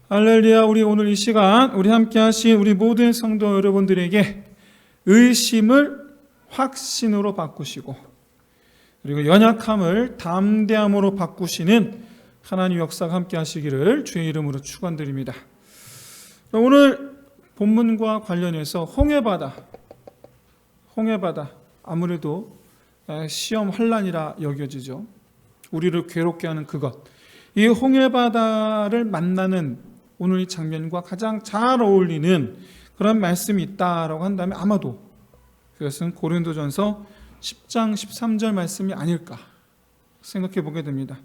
할렐루야. 우리 오늘 이 시간 우리 함께 하신 우리 모든 성도 여러분들에게 의심을 확신으로 바꾸시고 그리고 연약함을 담대함으로 바꾸시는 하나님 역사가 함께 하시기를 주의 이름으로 축원드립니다. 오늘 본문과 관련해서 홍해바다 아무래도 시험 환난이라 여겨지죠. 우리를 괴롭게 하는 그것, 이 홍해바다를 만나는 오늘 이 장면과 가장 잘 어울리는 그런 말씀이 있다라고 한다면 아마도 그것은 고린도전서 10장 13절 말씀이 아닐까 생각해 보게 됩니다.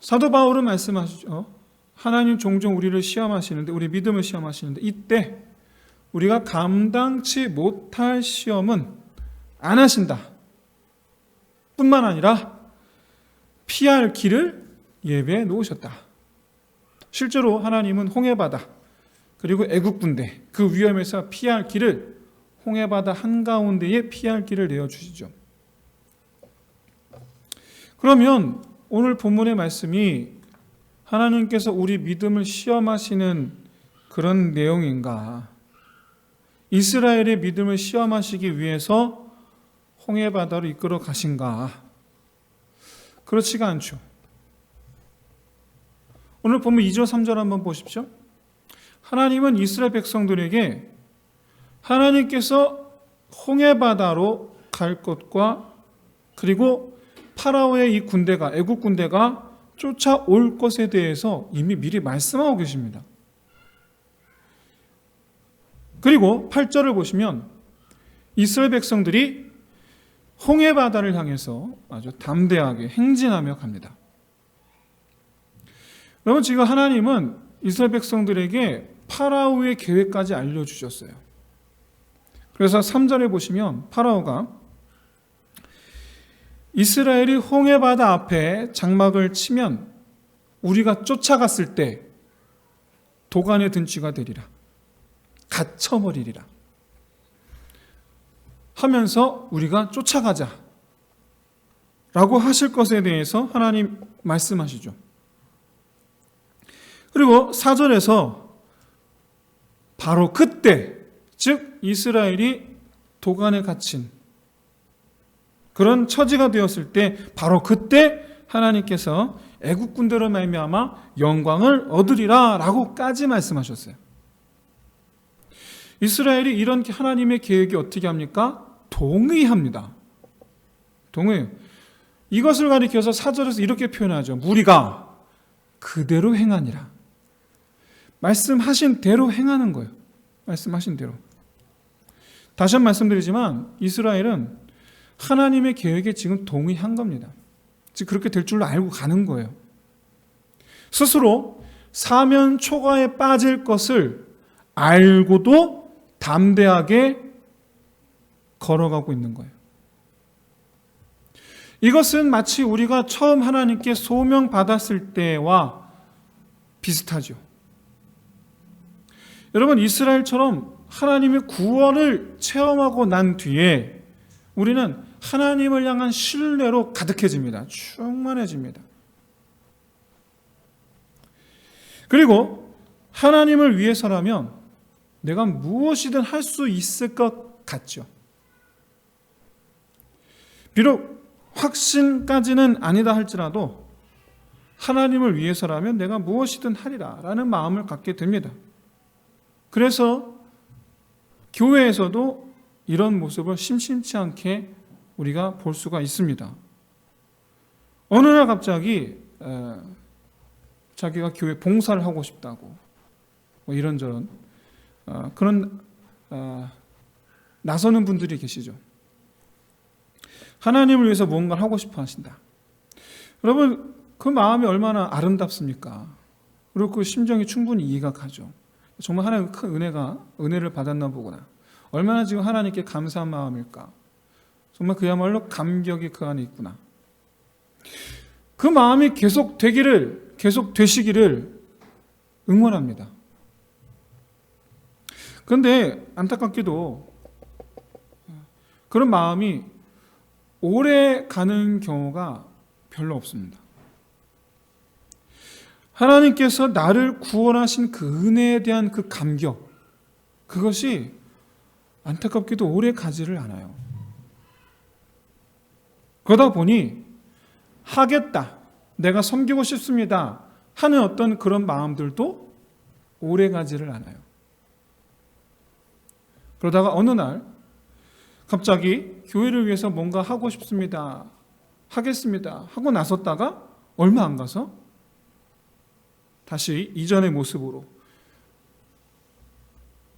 사도 바울은 말씀하시죠. 하나님 종종 우리를 시험하시는데, 우리 믿음을 시험하시는데, 이때 우리가 감당치 못할 시험은 안 하신다 뿐만 아니라 피할 길을 예배해 놓으셨다. 실제로 하나님은 홍해바다 그리고 애국 군대 그 위험에서 피할 길을 홍해바다 한가운데에 피할 길을 내어주시죠. 그러면 오늘 본문의 말씀이 하나님께서 우리 믿음을 시험하시는 그런 내용인가? 이스라엘의 믿음을 시험하시기 위해서 홍해바다로 이끌어 가신가? 그렇지가 않죠. 오늘 보면 2절 3절 한번 보십시오. 하나님은 이스라엘 백성들에게 하나님께서 홍해바다로 갈 것과 그리고 파라오의 이 군대가, 애국 군대가 쫓아올 것에 대해서 이미 미리 말씀하고 계십니다. 그리고 8절을 보시면 이스라엘 백성들이 홍해바다를 향해서 아주 담대하게 행진하며 갑니다. 여러분, 지금 하나님은 이스라엘 백성들에게 파라오의 계획까지 알려주셨어요. 그래서 3절에 보시면 파라오가 이스라엘이 홍해바다 앞에 장막을 치면 우리가 쫓아갔을 때 도간에 든 쥐가 되리라, 갇혀버리리라 하면서 우리가 쫓아가자 라고 하실 것에 대해서 하나님 말씀하시죠. 그리고 4절에서 바로 그때, 즉 이스라엘이 도간에 갇힌 그런 처지가 되었을 때 바로 그때 하나님께서 애국 군대로 말미암아 영광을 얻으리라 라고까지 말씀하셨어요. 이스라엘이 이런 하나님의 계획이 어떻게 합니까? 동의합니다. 동의해요. 이것을 가리켜서 4절에서 이렇게 표현하죠. 무리가 그대로 행하니라. 말씀하신 대로 행하는 거예요. 말씀하신 대로. 다시 한번 말씀드리지만 이스라엘은 하나님의 계획에 지금 동의한 겁니다. 즉 그렇게 될 줄로 알고 가는 거예요. 스스로 사면 초과에 빠질 것을 알고도 담대하게 걸어가고 있는 거예요. 이것은 마치 우리가 처음 하나님께 소명받았을 때와 비슷하죠. 여러분, 이스라엘처럼 하나님의 구원을 체험하고 난 뒤에 우리는 하나님을 향한 신뢰로 가득해집니다. 충만해집니다. 그리고 하나님을 위해서라면 내가 무엇이든 할 수 있을 것 같죠. 비록 확신까지는 아니다 할지라도 하나님을 위해서라면 내가 무엇이든 하리라 라는 마음을 갖게 됩니다. 그래서 교회에서도 이런 모습을 심심치 않게 우리가 볼 수가 있습니다. 어느 날 갑자기 자기가 교회 봉사를 하고 싶다고 뭐 이런저런 그런 나서는 분들이 계시죠. 하나님을 위해서 무언가를 하고 싶어 하신다. 여러분, 그 마음이 얼마나 아름답습니까? 그리고 그 심정이 충분히 이해가 가죠. 정말 하나님의 큰 은혜를 받았나 보구나. 얼마나 지금 하나님께 감사한 마음일까. 정말 그야말로 감격이 그 안에 있구나. 그 마음이 계속 되시기를 응원합니다. 그런데 안타깝게도 그런 마음이 오래 가는 경우가 별로 없습니다. 하나님께서 나를 구원하신 그 은혜에 대한 그 감격, 그것이 안타깝게도 오래 가지를 않아요. 그러다 보니 하겠다, 내가 섬기고 싶습니다 하는 어떤 그런 마음들도 오래 가지를 않아요. 그러다가 어느 날 갑자기 교회를 위해서 뭔가 하고 싶습니다, 하겠습니다 하고 나섰다가 얼마 안 가서 다시 이전의 모습으로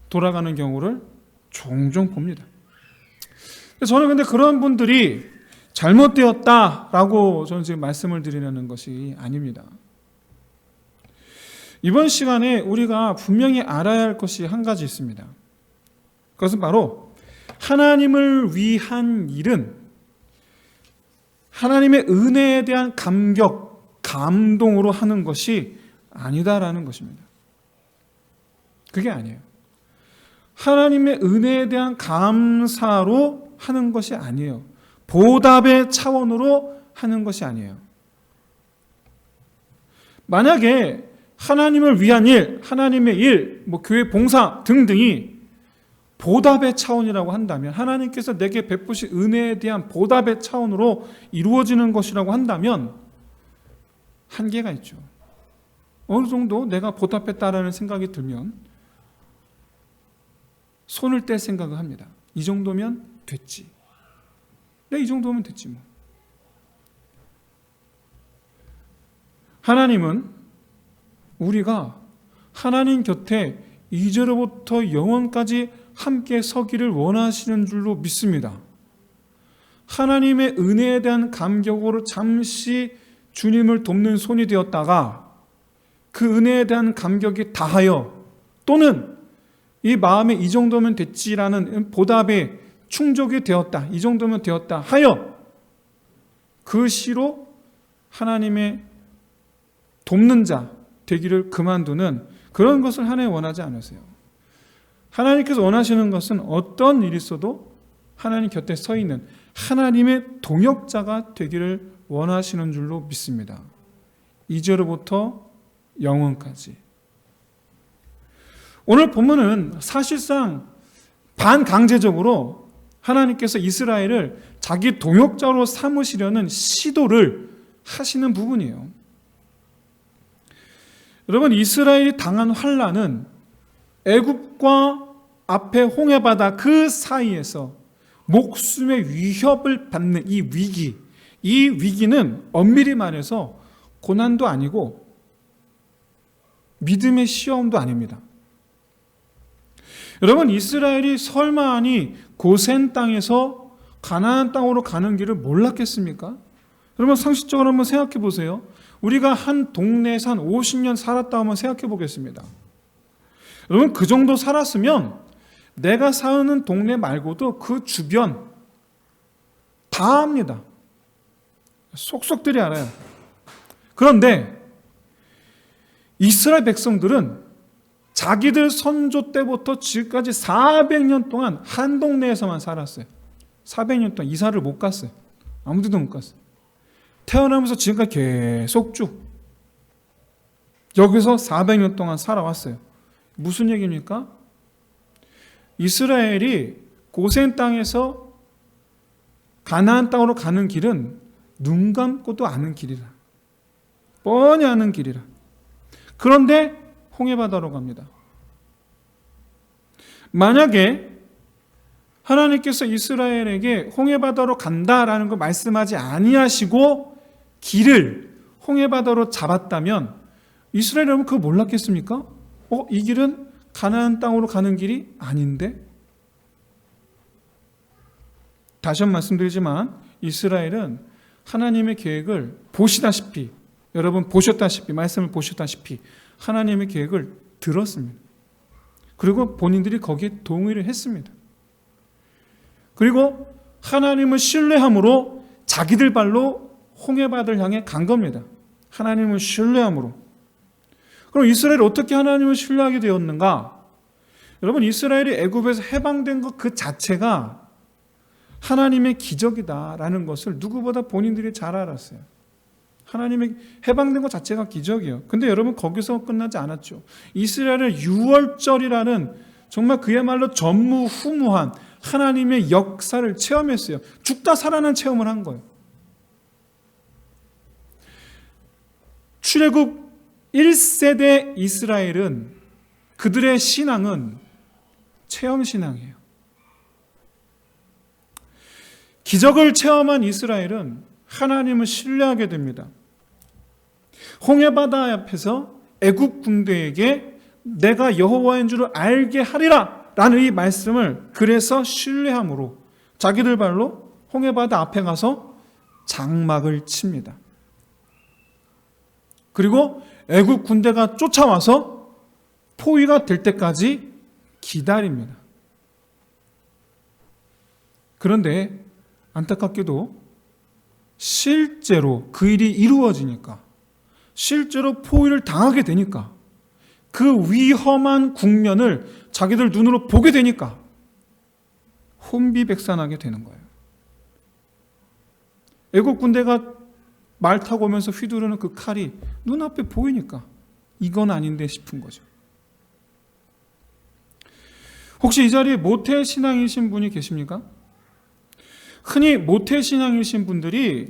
돌아가는 경우를 종종 봅니다. 저는 근데 그런 분들이 잘못되었다라고 저는 지금 말씀을 드리려는 것이 아닙니다. 이번 시간에 우리가 분명히 알아야 할 것이 한 가지 있습니다. 그것은 바로 하나님을 위한 일은 하나님의 은혜에 대한 감격, 감동으로 하는 것이 아니다라는 것입니다. 그게 아니에요. 하나님의 은혜에 대한 감사로 하는 것이 아니에요. 보답의 차원으로 하는 것이 아니에요. 만약에 하나님을 위한 일, 하나님의 일, 교회 봉사 등등이 보답의 차원이라고 한다면, 하나님께서 내게 베푸신 은혜에 대한 보답의 차원으로 이루어지는 것이라고 한다면 한계가 있죠. 어느 정도 내가 보답했다라는 생각이 들면 손을 뗄 생각을 합니다. 이 정도면 됐지. 이 정도면 됐지 뭐. 하나님은 우리가 하나님 곁에 이제로부터 영원까지 함께 서기를 원하시는 줄로 믿습니다. 하나님의 은혜에 대한 감격으로 잠시 주님을 돕는 손이 되었다가 그 은혜에 대한 감격이 다하여, 또는 이 마음에 이 정도면 됐지라는 보답에 충족이 되었다, 이 정도면 되었다 하여 그 시로 하나님의 돕는 자 되기를 그만두는 그런 것을 하나님 원하지 않으세요. 하나님께서 원하시는 것은 어떤 일이 있어도 하나님 곁에 서 있는 하나님의 동역자가 되기를 원하시는 줄로 믿습니다. 이제로부터 영원까지. 오늘 본문은 사실상 반강제적으로 하나님께서 이스라엘을 자기 동역자로 삼으시려는 시도를 하시는 부분이에요. 여러분, 이스라엘이 당한 환난은 애굽과 앞에 홍해바다 그 사이에서 목숨의 위협을 받는 이 위기는 엄밀히 말해서 고난도 아니고 믿음의 시험도 아닙니다. 여러분, 이스라엘이 설마하니 고센 땅에서 가나안 땅으로 가는 길을 몰랐겠습니까? 여러분, 상식적으로 한번 생각해 보세요. 우리가 한 동네에서 한 50년 살았다 한번 생각해 보겠습니다. 여러분, 그 정도 살았으면 내가 사는 동네 말고도 그 주변 다 압니다. 속속들이 알아요. 그런데 이스라엘 백성들은 자기들 선조 때부터 지금까지 400년 동안 한 동네에서만 살았어요. 400년 동안 이사를 못 갔어요. 아무 데도 못 갔어요. 태어나면서 지금까지 계속 쭉 여기서 400년 동안 살아왔어요. 무슨 얘기입니까? 이스라엘이 고센 땅에서 가나안 땅으로 가는 길은 눈 감고도 아는 길이라. 뻔히 아는 길이라. 그런데 홍해바다로 갑니다. 만약에 하나님께서 이스라엘에게 홍해바다로 간다라는 걸 말씀하지 아니하시고 길을 홍해바다로 잡았다면 이스라엘은 그거 몰랐겠습니까? 이 길은 가나안 땅으로 가는 길이 아닌데? 다시 한번 말씀드리지만 이스라엘은 하나님의 계획을 보시다시피, 여러분 보셨다시피, 말씀을 보셨다시피 하나님의 계획을 들었습니다. 그리고 본인들이 거기에 동의를 했습니다. 그리고 하나님을 신뢰함으로 자기들 발로 홍해바다를 향해 간 겁니다. 하나님을 신뢰함으로. 그럼 이스라엘이 어떻게 하나님을 신뢰하게 되었는가? 여러분, 이스라엘이 애굽에서 해방된 것 그 자체가 하나님의 기적이다라는 것을 누구보다 본인들이 잘 알았어요. 하나님이 해방된 것 자체가 기적이에요. 근데 여러분 거기서 끝나지 않았죠. 이스라엘의 유월절이라는 정말 그야말로 전무후무한 하나님의 역사를 체험했어요. 죽다 살아난 체험을 한 거예요. 출애굽 1세대 이스라엘은 그들의 신앙은 체험신앙이에요. 기적을 체험한 이스라엘은 하나님을 신뢰하게 됩니다. 홍해바다 앞에서 애굽 군대에게 내가 여호와인 줄을 알게 하리라 라는 이 말씀을 그래서 신뢰함으로 자기들 발로 홍해바다 앞에 가서 장막을 칩니다. 그리고 애굽 군대가 쫓아와서 포위가 될 때까지 기다립니다. 그런데 안타깝게도 실제로 그 일이 이루어지니까, 실제로 포위를 당하게 되니까, 그 위험한 국면을 자기들 눈으로 보게 되니까 혼비백산하게 되는 거예요. 애국 군대가 말 타고 오면서 휘두르는 그 칼이 눈앞에 보이니까 이건 아닌데 싶은 거죠. 혹시 이 자리에 모태신앙이신 분이 계십니까? 흔히 모태신앙이신 분들이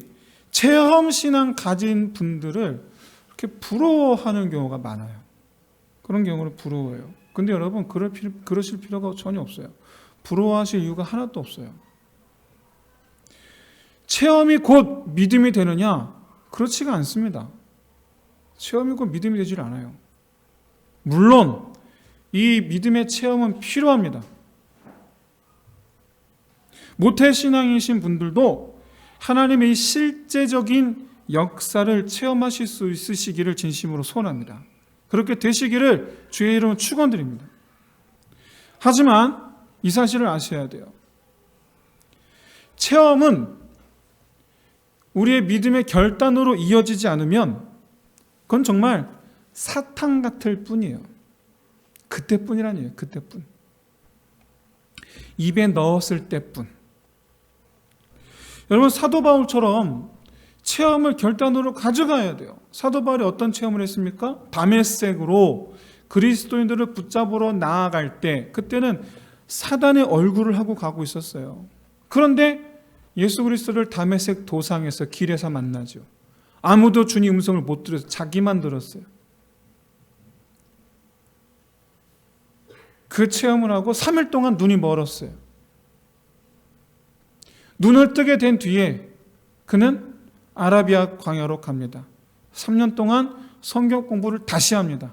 체험신앙 가진 분들을 이렇게 부러워하는 경우가 많아요. 그런 경우를 부러워해요. 근데 여러분 그러실 필요가 전혀 없어요. 부러워하실 이유가 하나도 없어요. 체험이 곧 믿음이 되느냐? 그렇지가 않습니다. 체험이 곧 믿음이 되질 않아요. 물론 이 믿음의 체험은 필요합니다. 모태신앙이신 분들도 하나님의 실제적인 역사를 체험하실 수 있으시기를 진심으로 소원합니다. 그렇게 되시기를 주의 이름으로 축원드립니다. 하지만 이 사실을 아셔야 돼요. 체험은 우리의 믿음의 결단으로 이어지지 않으면 그건 정말 사탕 같을 뿐이에요. 그때뿐이라니에요. 그때뿐. 입에 넣었을 때뿐. 여러분 사도 바울처럼 체험을 결단으로 가져가야 돼요. 사도 바울이 어떤 체험을 했습니까? 다메섹으로 그리스도인들을 붙잡으러 나아갈 때 그때는 사단의 얼굴을 하고 가고 있었어요. 그런데 예수 그리스도를 다메섹 도상에서 길에서 만나죠. 아무도 주님 음성을 못 들어서 자기만 들었어요. 그 체험을 하고 3일 동안 눈이 멀었어요. 눈을 뜨게 된 뒤에 그는 아라비아 광야로 갑니다. 3년 동안 성경 공부를 다시 합니다.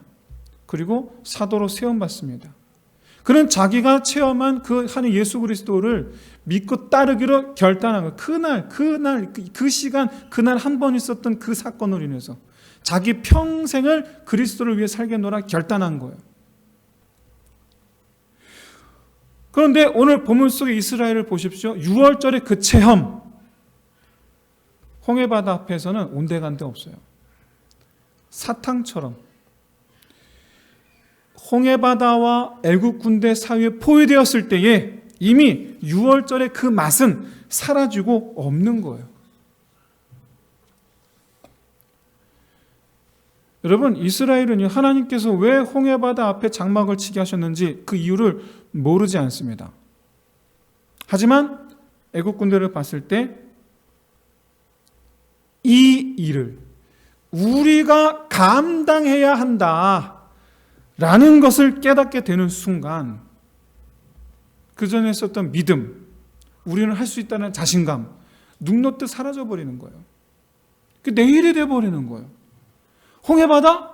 그리고 사도로 세움받습니다. 그는 자기가 체험한 그 하나님 예수 그리스도를 믿고 따르기로 결단한 거예요. 그 시간, 그날 한 번 있었던 그 사건으로 인해서 자기 평생을 그리스도를 위해 살겠노라 결단한 거예요. 그런데 오늘 본문 속의 이스라엘을 보십시오. 6월절의 그 체험, 홍해바다 앞에서는 온데간데 없어요. 사탕처럼 홍해바다와 애굽 군대 사이에 포위되었을 때에 이미 6월절의 그 맛은 사라지고 없는 거예요. 여러분, 이스라엘은요, 하나님께서 왜 홍해바다 앞에 장막을 치게 하셨는지 그 이유를 모르지 않습니다. 하지만 애국 군대를 봤을 때 이 일을 우리가 감당해야 한다라는 것을 깨닫게 되는 순간 그 전에 있었던 믿음, 우리는 할 수 있다는 자신감 눈놓듯 사라져버리는 거예요. 그 내일이 돼버리는 거예요. 홍해바다?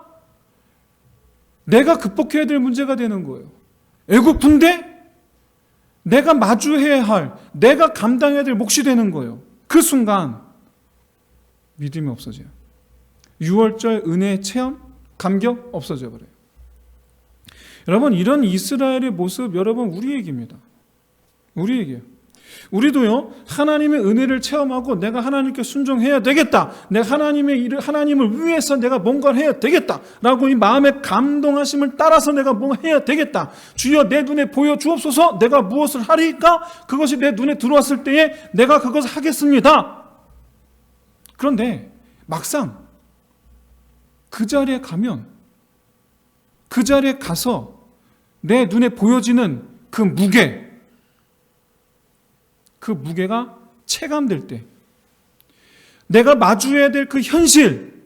내가 극복해야 될 문제가 되는 거예요. 애국 군대? 내가 마주해야 할, 내가 감당해야 될 몫이 되는 거예요. 그 순간 믿음이 없어져요. 6월절 은혜의 체험, 감격 없어져 버려요. 여러분, 이런 이스라엘의 모습 여러분 우리에게입니다. 우리에게요. 우리도요, 하나님의 은혜를 체험하고 내가 하나님께 순종해야 되겠다. 내가 하나님을 위해서 내가 뭔가를 해야 되겠다. 라고 이 마음의 감동하심을 따라서 내가 뭔가 해야 되겠다. 주여 내 눈에 보여주옵소서. 내가 무엇을 하리까? 그것이 내 눈에 들어왔을 때에 내가 그것을 하겠습니다. 그런데 막상 그 자리에 가면, 그 자리에 가서 내 눈에 보여지는 그 무게가 체감될 때, 내가 마주해야 될 그 현실,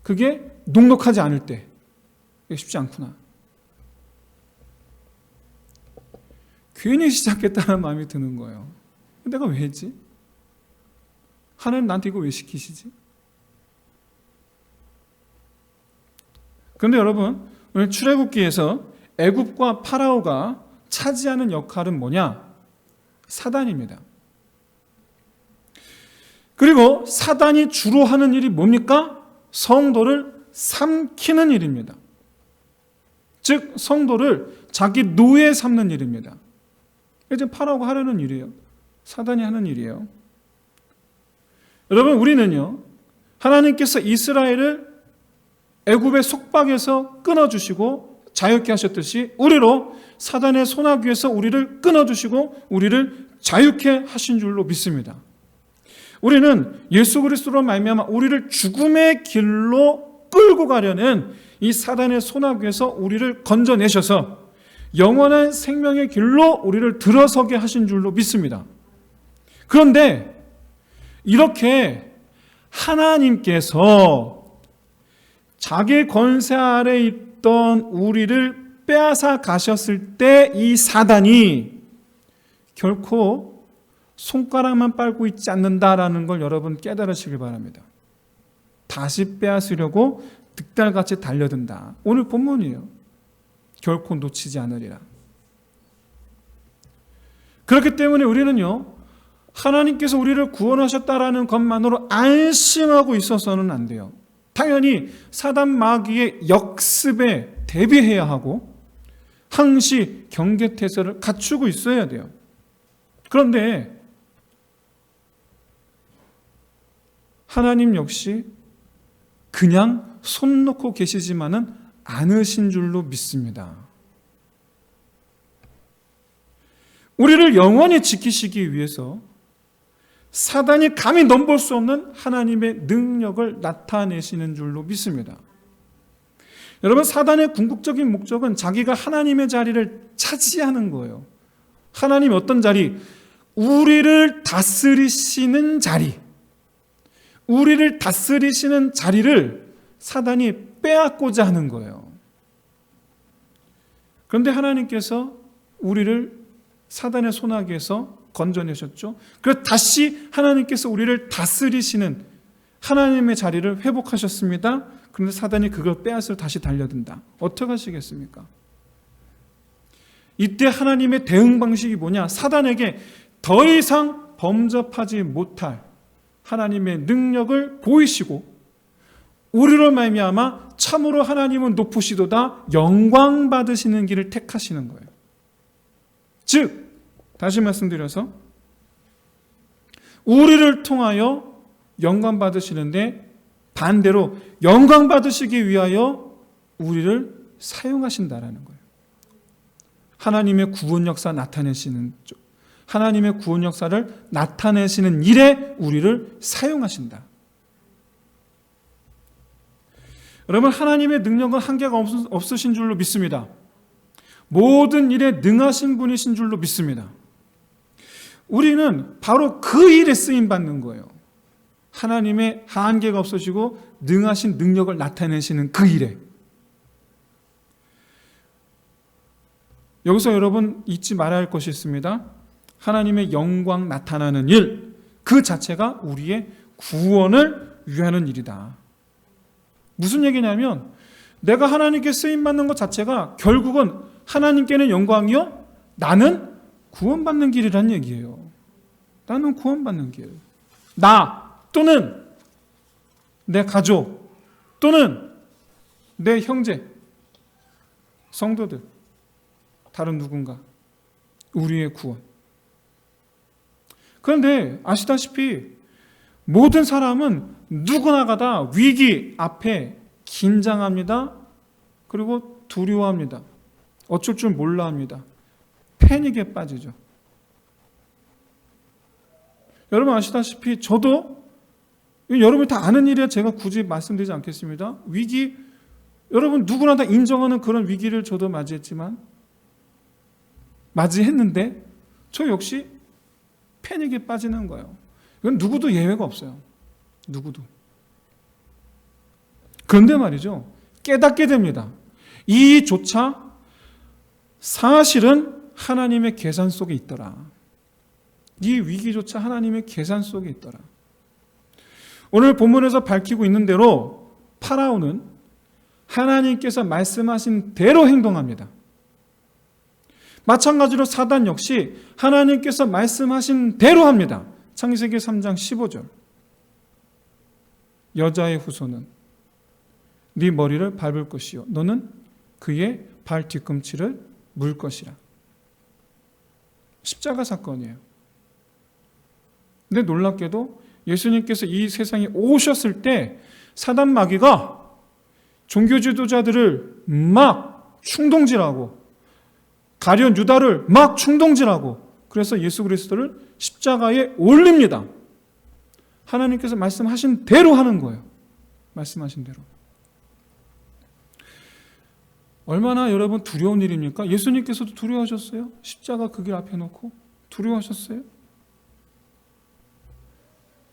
그게 녹록하지 않을 때, 이게 쉽지 않구나. 괜히 시작했다는 마음이 드는 거예요. 내가 왜 했지? 하나님 나한테 이거 왜 시키시지? 그런데 여러분, 오늘 출애굽기에서 애굽과 파라오가 차지하는 역할은 뭐냐? 사단입니다. 그리고 사단이 주로 하는 일이 뭡니까? 성도를 삼키는 일입니다. 즉 성도를 자기 노예 삼는 일입니다. 이제 파라오가 하려는 일이에요. 사단이 하는 일이에요. 여러분, 우리는요, 하나님께서 이스라엘을 애굽의 속박에서 끊어주시고 자유케 하셨듯이 우리로 사단의 손아귀에서 우리를 끊어주시고 우리를 자유케 하신 줄로 믿습니다. 우리는 예수 그리스도로 말미암아 우리를 죽음의 길로 끌고 가려는 이 사단의 손아귀에서 우리를 건져내셔서 영원한 생명의 길로 우리를 들어서게 하신 줄로 믿습니다. 그런데 이렇게 하나님께서 자기 권세 아래 있던 우리를 빼앗아 가셨을 때 이 사단이 결코 손가락만 빨고 있지 않는다라는 걸 여러분 깨달으시길 바랍니다. 다시 빼앗으려고 득달같이 달려든다. 오늘 본문이에요. 결코 놓치지 않으리라. 그렇기 때문에 우리는요, 하나님께서 우리를 구원하셨다라는 것만으로 안심하고 있어서는 안 돼요. 당연히 사단 마귀의 역습에 대비해야 하고 항시 경계태세를 갖추고 있어야 돼요. 그런데 하나님 역시 그냥 손 놓고 계시지만은 않으신 줄로 믿습니다. 우리를 영원히 지키시기 위해서 사단이 감히 넘볼 수 없는 하나님의 능력을 나타내시는 줄로 믿습니다. 여러분, 사단의 궁극적인 목적은 자기가 하나님의 자리를 차지하는 거예요. 하나님이 어떤 자리? 우리를 다스리시는 자리. 우리를 다스리시는 자리를 사단이 빼앗고자 하는 거예요. 그런데 하나님께서 우리를 사단의 손아귀에서 건져내셨죠. 그래서 다시 하나님께서 우리를 다스리시는 하나님의 자리를 회복하셨습니다. 그런데 사단이 그걸 빼앗으러 다시 달려든다. 어떻게 하시겠습니까? 이때 하나님의 대응 방식이 뭐냐? 사단에게 더 이상 범접하지 못할 하나님의 능력을 보이시고 우리로 말미암아 참으로 하나님은 높으시도다 영광 받으시는 길을 택하시는 거예요. 즉 다시 말씀드려서 우리를 통하여 영광 받으시는데 반대로 영광 받으시기 위하여 우리를 사용하신다라는 거예요. 하나님의 구원 역사 나타내시는 쪽, 하나님의 구원 역사를 나타내시는 일에 우리를 사용하신다. 여러분, 하나님의 능력은 한계가 없으신 줄로 믿습니다. 모든 일에 능하신 분이신 줄로 믿습니다. 우리는 바로 그 일에 쓰임받는 거예요. 하나님의 한계가 없으시고 능하신 능력을 나타내시는 그 일에. 여기서 여러분 잊지 말아야 할 것이 있습니다. 하나님의 영광 나타나는 일, 그 자체가 우리의 구원을 위하는 일이다. 무슨 얘기냐면 내가 하나님께 쓰임받는 것 자체가 결국은 하나님께는 영광이요, 나는 구원받는 길이란 얘기예요. 나는 구원받는 길. 나 또는 내 가족 또는 내 형제, 성도들, 다른 누군가, 우리의 구원. 그런데 아시다시피 모든 사람은 누구나가 다 위기 앞에 긴장합니다. 그리고 두려워합니다. 어쩔 줄 몰라 합니다. 패닉에 빠지죠. 여러분 아시다시피 저도 여러분이 다 아는 일이라 제가 굳이 말씀드리지 않겠습니다. 위기, 여러분 누구나 다 인정하는 그런 위기를 저도 맞이했는데 저 역시 패닉에 빠지는 거예요. 이건 누구도 예외가 없어요. 누구도. 그런데 말이죠, 깨닫게 됩니다. 이조차 사실은 하나님의 계산 속에 있더라. 이 위기조차 하나님의 계산 속에 있더라. 오늘 본문에서 밝히고 있는 대로 파라오는 하나님께서 말씀하신 대로 행동합니다. 마찬가지로 사단 역시 하나님께서 말씀하신 대로 합니다. 창세기 3장 15절. 여자의 후손은 네 머리를 밟을 것이요 너는 그의 발 뒤꿈치를 물 것이라. 십자가 사건이에요. 근데 놀랍게도 예수님께서 이 세상에 오셨을 때 사단 마귀가 종교 지도자들을 막 충동질하고 가룟 유다를 막 충동질하고 그래서 예수 그리스도를 십자가에 올립니다. 하나님께서 말씀하신 대로 하는 거예요. 말씀하신 대로. 얼마나 여러분 두려운 일입니까? 예수님께서도 두려워하셨어요? 십자가 그 길 앞에 놓고 두려워하셨어요?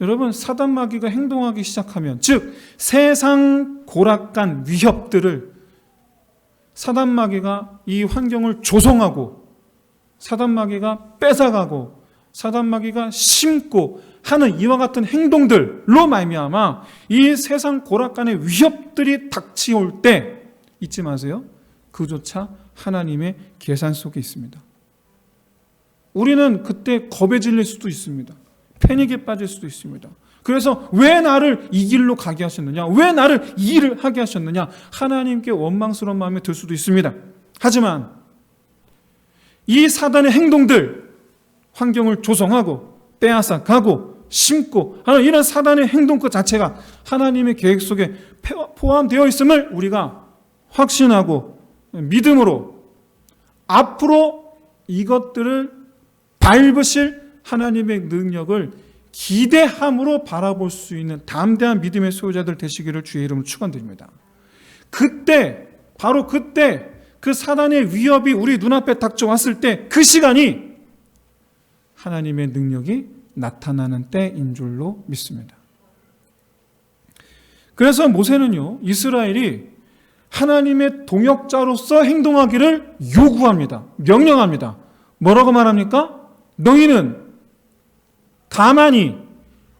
여러분, 사단 마귀가 행동하기 시작하면, 즉 세상 고락간 위협들을 사단 마귀가 이 환경을 조성하고 사단 마귀가 뺏어가고 사단 마귀가 심고 하는 이와 같은 행동들로 말미암아 이 세상 고락간의 위협들이 닥치올 때 잊지 마세요. 그조차 하나님의 계산 속에 있습니다. 우리는 그때 겁에 질릴 수도 있습니다. 패닉에 빠질 수도 있습니다. 그래서 왜 나를 이 길로 가게 하셨느냐? 왜 나를 이 일을 하게 하셨느냐? 하나님께 원망스러운 마음이 들 수도 있습니다. 하지만 이 사단의 행동들, 환경을 조성하고 빼앗아가고 심고 하는 이런 사단의 행동 그 자체가 하나님의 계획 속에 포함되어 있음을 우리가 확신하고 믿음으로 앞으로 이것들을 밟으실 하나님의 능력을 기대함으로 바라볼 수 있는 담대한 믿음의 소유자들 되시기를 주의 이름으로 축원드립니다. 그때, 바로 그때 그 사단의 위협이 우리 눈앞에 닥쳐왔을 때 그 시간이 하나님의 능력이 나타나는 때인 줄로 믿습니다. 그래서 모세는요, 이스라엘이 하나님의 동역자로서 행동하기를 요구합니다. 명령합니다. 뭐라고 말합니까? 너희는 가만히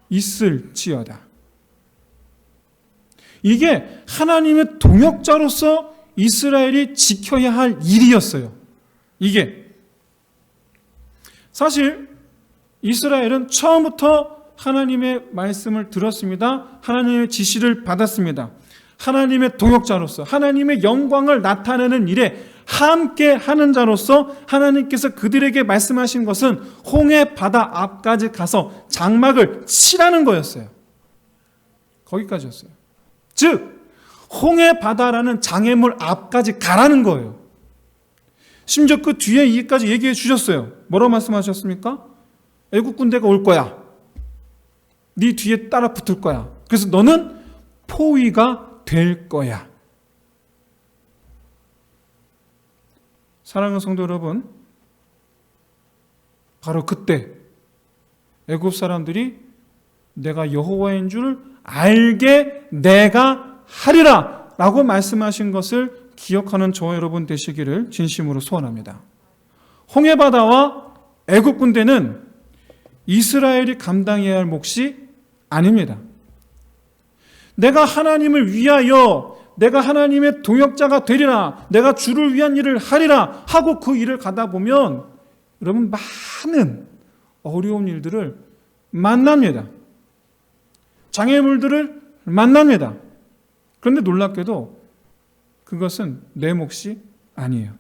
있을지어다. 이게 하나님의 동역자로서 이스라엘이 지켜야 할 일이었어요. 이게 사실 이스라엘은 처음부터 하나님의 말씀을 들었습니다. 하나님의 지시를 받았습니다. 하나님의 동역자로서 하나님의 영광을 나타내는 일에 함께 하는 자로서 하나님께서 그들에게 말씀하신 것은 홍해 바다 앞까지 가서 장막을 치라는 거였어요. 거기까지였어요. 즉 홍해 바다라는 장애물 앞까지 가라는 거예요. 심지어 그 뒤에 이까지 얘기해 주셨어요. 뭐라고 말씀하셨습니까? 애국 군대가 올 거야. 네 뒤에 따라 붙을 거야. 그래서 너는 포위가 될 거야. 사랑하는 성도 여러분, 바로 그때 애굽 사람들이 내가 여호와인 줄 알게 내가 하리라 라고 말씀하신 것을 기억하는 저와 여러분 되시기를 진심으로 소원합니다. 홍해바다와 애굽 군대는 이스라엘이 감당해야 할 몫이 아닙니다. 내가 하나님을 위하여 내가 하나님의 동역자가 되리라, 내가 주를 위한 일을 하리라 하고 그 일을 가다 보면 여러분 많은 어려운 일들을 만납니다. 장애물들을 만납니다. 그런데 놀랍게도 그것은 내 몫이 아니에요.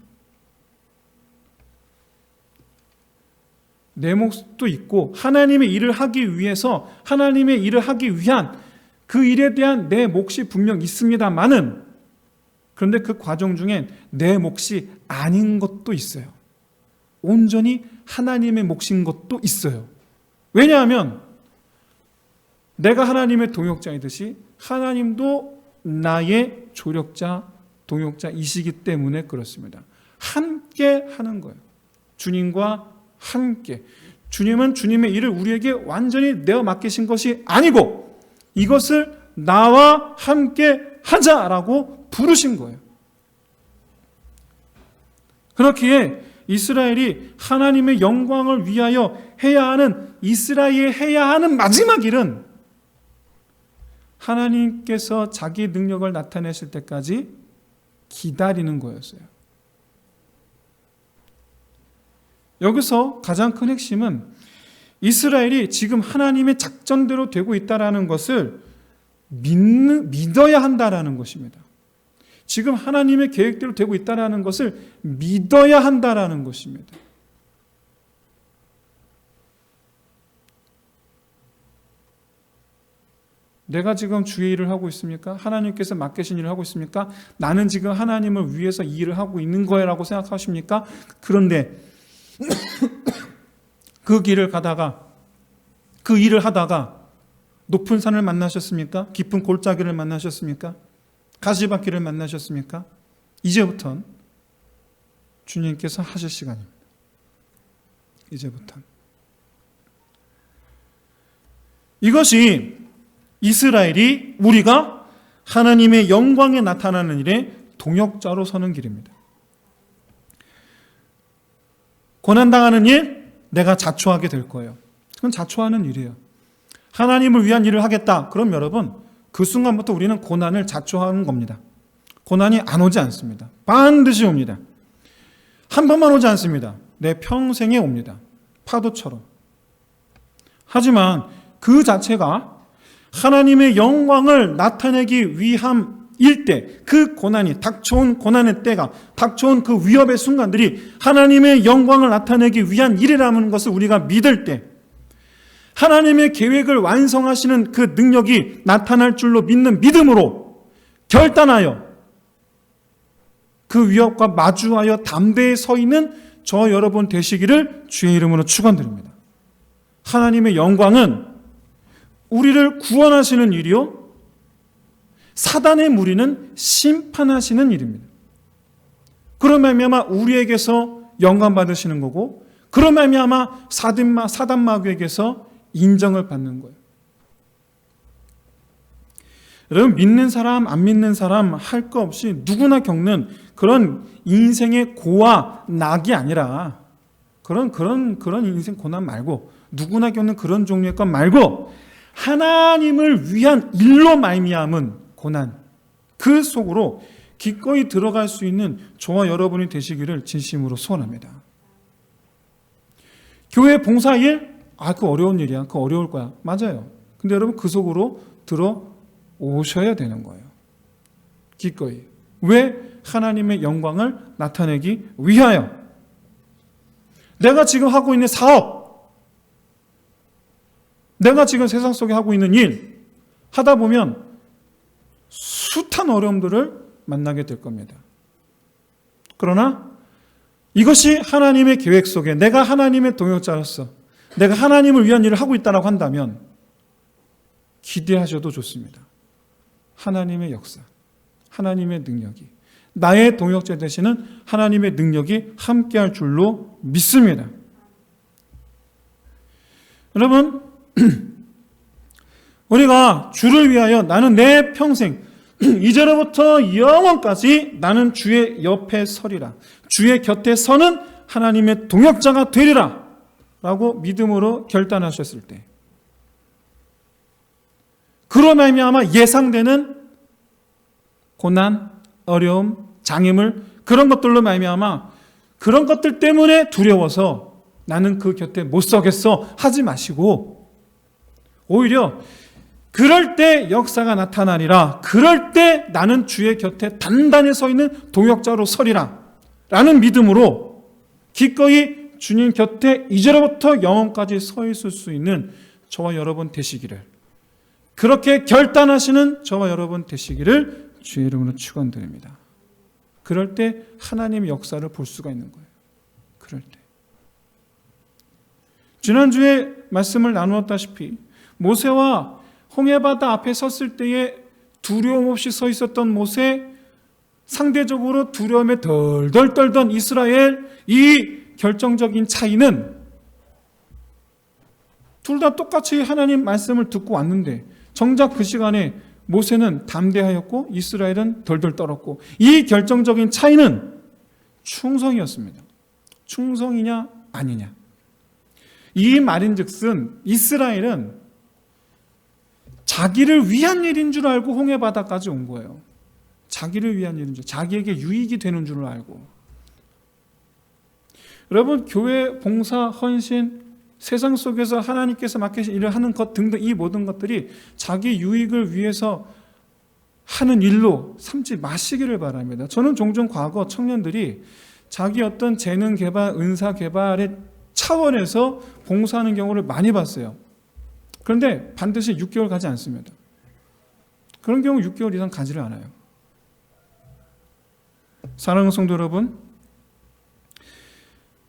내 몫도 있고 하나님의 일을 하기 위해서 하나님의 일을 하기 위한 그 일에 대한 내 몫이 분명 있습니다만은 그런데 그 과정 중엔 내 몫이 아닌 것도 있어요. 온전히 하나님의 몫인 것도 있어요. 왜냐하면 내가 하나님의 동역자이듯이 하나님도 나의 조력자, 동역자이시기 때문에 그렇습니다. 함께 하는 거예요. 주님과 함께. 주님은 주님의 일을 우리에게 완전히 내어 맡기신 것이 아니고 이것을 나와 함께 하자라고 부르신 거예요. 그렇기에 이스라엘이 하나님의 영광을 위하여 해야 하는, 이스라엘이 해야 하는 마지막 일은 하나님께서 자기 능력을 나타내실 때까지 기다리는 거였어요. 여기서 가장 큰 핵심은 이스라엘이 지금 하나님의 작전대로 되고 있다는 것을 믿어야 한다는 것입니다. 지금 하나님의 계획대로 되고 있다는 것을 믿어야 한다는 것입니다. 내가 지금 주의 일을 하고 있습니까? 하나님께서 맡기신 일을 하고 있습니까? 나는 지금 하나님을 위해서 이 일을 하고 있는 거라고 생각하십니까? 그런데 그 길을 가다가, 그 일을 하다가 높은 산을 만나셨습니까? 깊은 골짜기를 만나셨습니까? 가시밭길을 만나셨습니까? 이제부터는 주님께서 하실 시간입니다. 이제부터. 이것이 이스라엘이, 우리가 하나님의 영광에 나타나는 일에 동역자로 서는 길입니다. 고난당하는 일, 내가 자초하게 될 거예요. 그건 자초하는 일이에요. 하나님을 위한 일을 하겠다. 그럼 여러분, 그 순간부터 우리는 고난을 자초하는 겁니다. 고난이 안 오지 않습니다. 반드시 옵니다. 한 번만 오지 않습니다. 내 평생에 옵니다. 파도처럼. 하지만 그 자체가 하나님의 영광을 나타내기 위함일 때, 그 고난이, 닥쳐온 고난의 때가, 닥쳐온 그 위협의 순간들이 하나님의 영광을 나타내기 위한 일이라는 것을 우리가 믿을 때, 하나님의 계획을 완성하시는 그 능력이 나타날 줄로 믿는 믿음으로 결단하여 그 위협과 마주하여 담대히 서 있는 저 여러분 되시기를 주의 이름으로 축원드립니다. 하나님의 영광은 우리를 구원하시는 일이요, 사단의 무리는 심판하시는 일입니다. 그로 말미암아 우리에게서 영광 받으시는 거고, 그로 말미암아 사단 마귀에게서 인정을 받는 거예요. 여러분, 믿는 사람, 안 믿는 사람 할 거 없이 누구나 겪는 그런 인생의 고와 낙이 아니라, 그런 인생 고난 말고, 누구나 겪는 그런 종류의 것 말고, 하나님을 위한 일로 말미암은 고난, 그 속으로 기꺼이 들어갈 수 있는 저와 여러분이 되시기를 진심으로 소원합니다. 교회 봉사일, 그거 어려운 일이야. 그거 어려울 거야. 맞아요. 근데 여러분, 그 속으로 들어오셔야 되는 거예요. 기꺼이. 왜? 하나님의 영광을 나타내기 위하여. 내가 지금 하고 있는 사업, 내가 지금 세상 속에 하고 있는 일 하다 보면 숱한 어려움들을 만나게 될 겁니다. 그러나 이것이 하나님의 계획 속에 내가 하나님의 동역자로서 내가 하나님을 위한 일을 하고 있다고 한다면 기대하셔도 좋습니다. 하나님의 역사, 하나님의 능력이, 나의 동역자 되시는 하나님의 능력이 함께할 줄로 믿습니다. 여러분, 우리가 주를 위하여 나는 내 평생 이제로부터 영원까지 나는 주의 옆에 서리라, 주의 곁에 서는 하나님의 동역자가 되리라 라고 믿음으로 결단하셨을 때, 그로 말미암아 예상되는 고난, 어려움, 장애물, 그런 것들로 말미암아 그런 것들 때문에 두려워서 나는 그 곁에 못 서겠어 하지 마시고, 오히려 그럴 때 역사가 나타나리라, 그럴 때 나는 주의 곁에 단단히 서 있는 동역자로 서리라 라는 믿음으로 기꺼이 주님 곁에 이제로부터 영원까지 서 있을 수 있는 저와 여러분 되시기를, 그렇게 결단하시는 저와 여러분 되시기를 주의 이름으로 축원드립니다. 그럴 때 하나님의 역사를 볼 수가 있는 거예요. 그럴 때. 지난주에 말씀을 나누었다시피 모세와 홍해바다 앞에 섰을 때에 두려움 없이 서 있었던 모세, 상대적으로 두려움에 덜덜 떨던 이스라엘, 이 결정적인 차이는 둘 다 똑같이 하나님 말씀을 듣고 왔는데 정작 그 시간에 모세는 담대하였고 이스라엘은 덜덜 떨었고, 이 결정적인 차이는 충성이었습니다. 충성이냐 아니냐. 이 말인즉슨 이스라엘은 자기를 위한 일인 줄 알고 홍해바다까지 온 거예요. 자기를 위한 일인 줄, 자기에게 유익이 되는 줄 알고. 여러분, 교회 봉사, 헌신, 세상 속에서 하나님께서 맡기신 일을 하는 것 등등, 이 모든 것들이 자기 유익을 위해서 하는 일로 삼지 마시기를 바랍니다. 저는 종종 과거 청년들이 자기 어떤 재능 개발, 은사 개발의 차원에서 봉사하는 경우를 많이 봤어요. 그런데 반드시 6개월 가지 않습니다. 그런 경우 6개월 이상 가지를 않아요. 사랑하는 성도 여러분,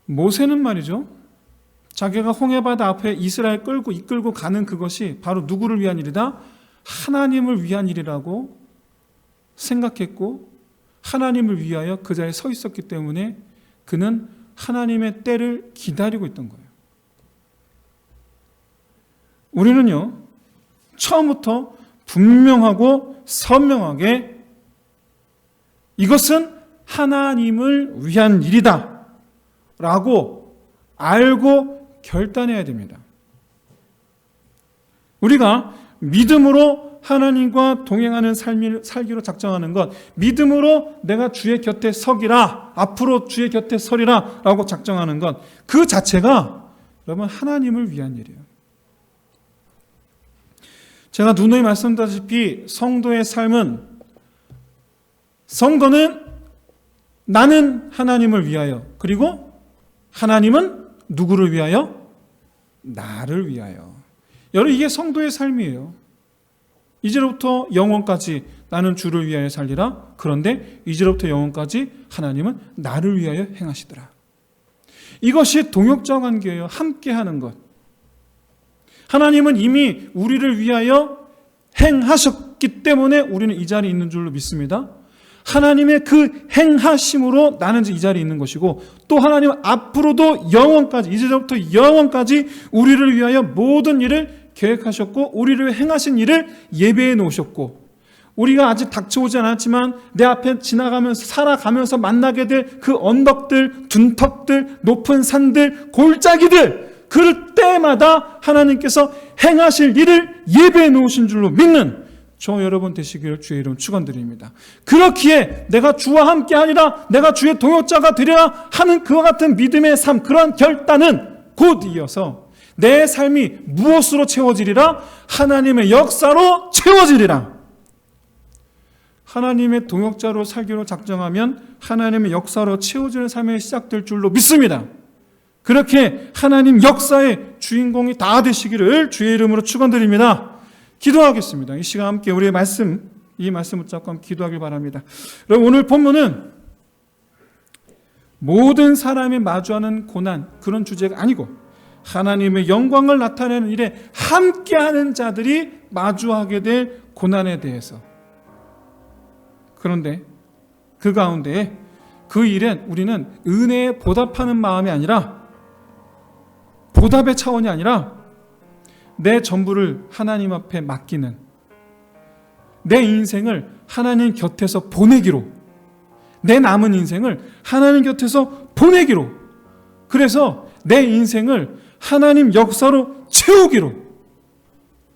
모세는 말이죠, 자기가 홍해바다 앞에 이스라엘 이끌고 가는 그것이 바로 누구를 위한 일이다? 하나님을 위한 일이라고 생각했고, 하나님을 위하여 그 자리에 서 있었기 때문에 그는 하나님의 때를 기다리고 있던 거예요. 우리는요, 처음부터 분명하고 선명하게 이것은 하나님을 위한 일이다 라고 알고 결단해야 됩니다. 우리가 믿음으로 하나님과 동행하는 살기로 작정하는 것, 믿음으로 내가 주의 곁에 서기라, 앞으로 주의 곁에 서리라 라고 작정하는 것, 그 자체가 여러분 하나님을 위한 일이에요. 제가 누누이 말씀드렸다시피 성도의 삶은, 성도는 나는 하나님을 위하여, 그리고 하나님은 누구를 위하여? 나를 위하여. 여러분, 이게 성도의 삶이에요. 이제로부터 영원까지 나는 주를 위하여 살리라. 그런데 이제로부터 영원까지 하나님은 나를 위하여 행하시더라. 이것이 동역자 관계예요. 함께하는 것. 하나님은 이미 우리를 위하여 행하셨기 때문에 우리는 이 자리에 있는 줄로 믿습니다. 하나님의 그 행하심으로 나는 이 자리에 있는 것이고, 또 하나님은 앞으로도 영원까지, 이제부터 영원까지 우리를 위하여 모든 일을 계획하셨고, 우리를 행하신 일을 예배해 놓으셨고, 우리가 아직 닥쳐오지 않았지만 내 앞에 지나가면서 살아가면서 만나게 될 그 언덕들, 둔턱들, 높은 산들, 골짜기들, 그럴 때마다 하나님께서 행하실 일을 예배해 놓으신 줄로 믿는 저 여러분 되시기를 주의 이름 축원드립니다. 그렇기에 내가 주와 함께하리라, 내가 주의 동역자가 되리라 하는 그와 같은 믿음의 삶, 그런 결단은 곧 이어서 내 삶이 무엇으로 채워지리라? 하나님의 역사로 채워지리라. 하나님의 동역자로 살기로 작정하면 하나님의 역사로 채워지는 삶이 시작될 줄로 믿습니다. 그렇게 하나님 역사의 주인공이 다 되시기를 주의 이름으로 축원드립니다. 기도하겠습니다. 이 시간 함께 우리의 말씀, 이 말씀 붙잡고 함께 기도하길 바랍니다. 여러분, 오늘 본문은 모든 사람이 마주하는 고난, 그런 주제가 아니고 하나님의 영광을 나타내는 일에 함께하는 자들이 마주하게 될 고난에 대해서, 그런데 그 가운데 그 일엔 우리는 은혜에 보답하는 마음이 아니라, 보답의 차원이 아니라 내 전부를 하나님 앞에 맡기는, 내 인생을 하나님 곁에서 보내기로, 내 남은 인생을 하나님 곁에서 보내기로, 그래서 내 인생을 하나님 역사로 채우기로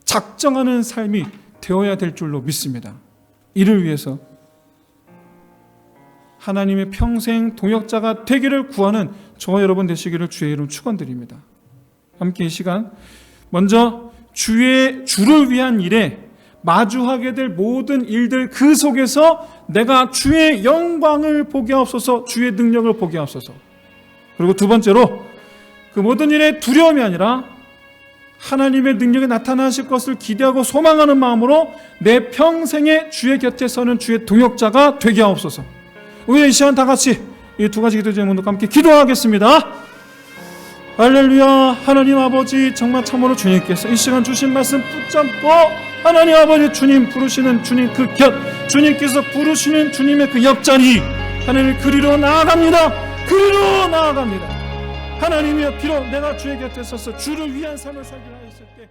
작정하는 삶이 되어야 될 줄로 믿습니다. 이를 위해서 하나님의 평생 동역자가 되기를 구하는 저와 여러분 되시기를 주의 이름 축원드립니다. 함께 이 시간 먼저 주를 위한 일에 마주하게 될 모든 일들, 그 속에서 내가 주의 영광을 보게 하옵소서, 주의 능력을 보게 하옵소서. 그리고 두 번째로 그 모든 일에 두려움이 아니라 하나님의 능력이 나타나실 것을 기대하고 소망하는 마음으로 내 평생에 주의 곁에 서는 주의 동역자가 되게 하옵소서. 우리 이 시간 다 같이 이 두 가지 기도 제목과 함께 기도하겠습니다. 할렐루야. 하나님 아버지, 정말 참으로 주님께서 이 시간 주신 말씀 붙잡고 하나님 아버지, 주님 부르시는 주님 그 곁, 주님께서 부르시는 주님의 그 옆자리, 하나님 그리로 나아갑니다. 그리로 나아갑니다. 하나님이여, 비록 내가 주의 곁에 서서 주를 위한 삶을 살게 하였을 때